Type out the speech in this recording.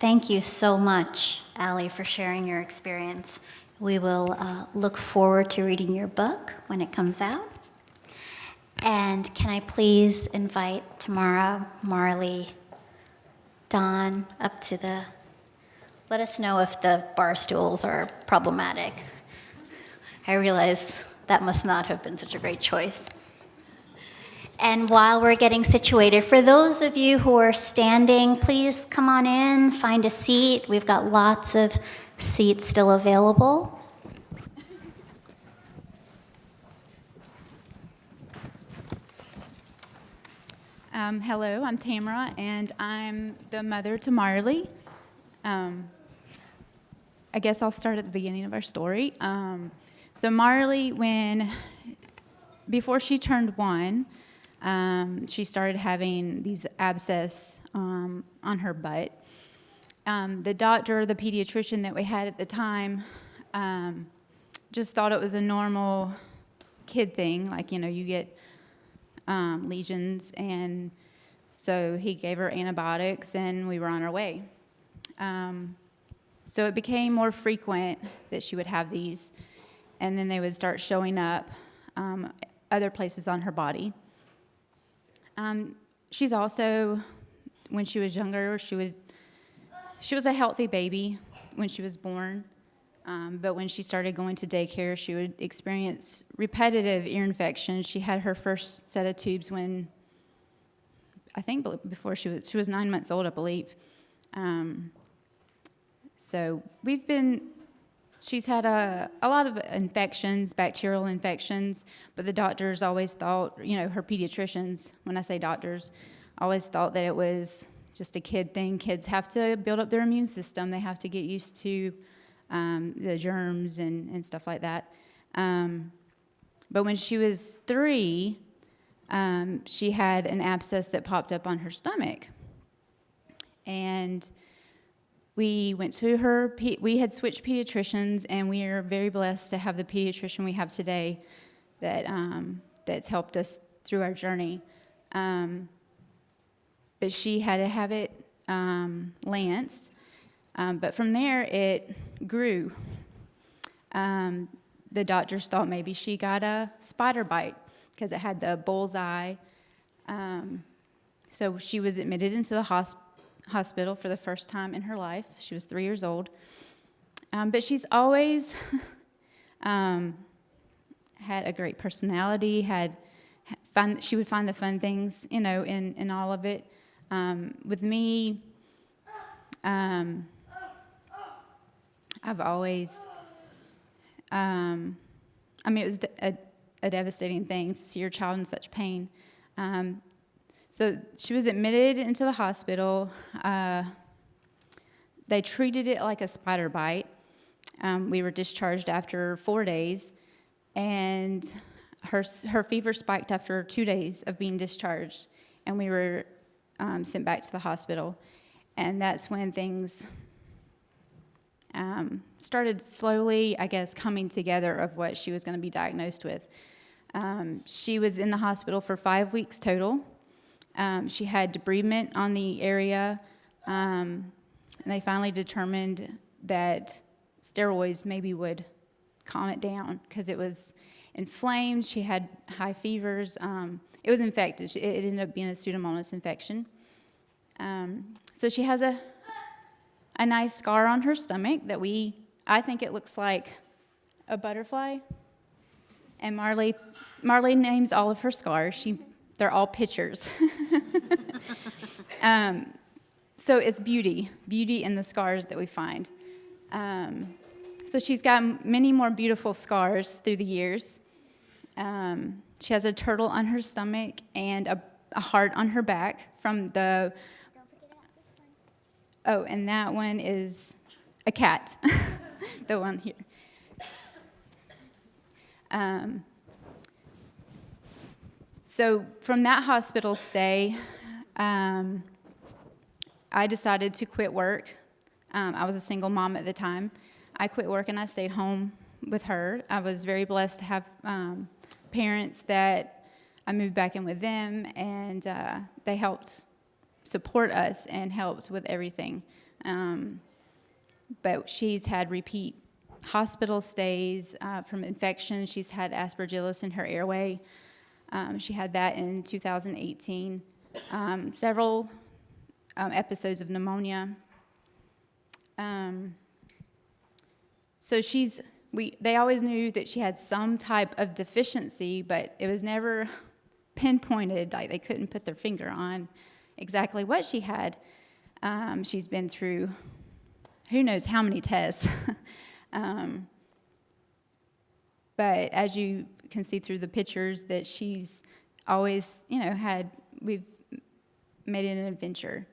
Thank you so much, Allie, for sharing your experience. We will look forward to reading your book when it comes out. And can I please invite Tamara, Marley, Don up to the... Let us know if the bar stools are problematic. I realize that must not have been such a great choice. And while we're getting situated, for those of you who are standing, please come on in, find a seat. We've got lots of seats still available. Hello, I'm Tamara, and I'm the mother to Marley. I guess I'll start at the beginning of our story. So Marley, before she turned 1, she started having these abscess on her butt. The doctor, the pediatrician that we had at the time, just thought it was a normal kid thing, like, you get lesions, and so he gave her antibiotics, and we were on our way. So it became more frequent that she would have these, and then they would start showing up other places on her body. She's also, when she was younger, she was a healthy baby when she was born, but when she started going to daycare, she would experience repetitive ear infections. She had her first set of tubes when, I think before she was 9 months old, I believe. So she's had a lot of infections, bacterial infections, but the doctors always thought, her pediatricians, when I say doctors, always thought that it was just a kid thing. Kids have to build up their immune system. They have to get used to the germs and stuff like that. But when she was 3, she had an abscess that popped up on her stomach. And we went to her, we had switched pediatricians, and we are very blessed to have the pediatrician we have today that's helped us through our journey. But she had to have it lanced, but from there it grew. The doctors thought maybe she got a spider bite because it had the bullseye. So she was admitted into the hospital for the first time in her life. She was 3 years old. But she's always had a great personality, she would find the fun things, in all of it. With me, I've always, it was a devastating thing to see your child in such pain. So she was admitted into the hospital. They treated it like a spider bite. We were discharged after 4 days, and her fever spiked after 2 days of being discharged, and we were sent back to the hospital. And that's when things started slowly, I guess, coming together of what she was going to be diagnosed with. She was in the hospital for 5 weeks total. She had debridement on the area, and they finally determined that steroids maybe would calm it down because it was inflamed. She had high fevers. It was infected. It ended up being a Pseudomonas infection. So she has a nice scar on her stomach that I think it looks like a butterfly. And Marley names all of her scars. They're all pictures. So it's beauty in the scars that we find. So she's got many more beautiful scars through the years. She has a turtle on her stomach and a heart on her back from the... Oh, and that one is a cat, the one here. So from that hospital stay, I decided to quit work. I was a single mom at the time. I quit work and I stayed home with her. I was very blessed to have parents that I moved back in with them, and they helped support us and helped with everything. But she's had repeat hospital stays from infections. She's had aspergillus in her airway. She had that in 2018. Several episodes of pneumonia. So they always knew that she had some type of deficiency, but it was never pinpointed, like they couldn't put their finger on exactly what she had. She's been through who knows how many tests. But as you can see through the pictures, that she's always, we've made it an adventure.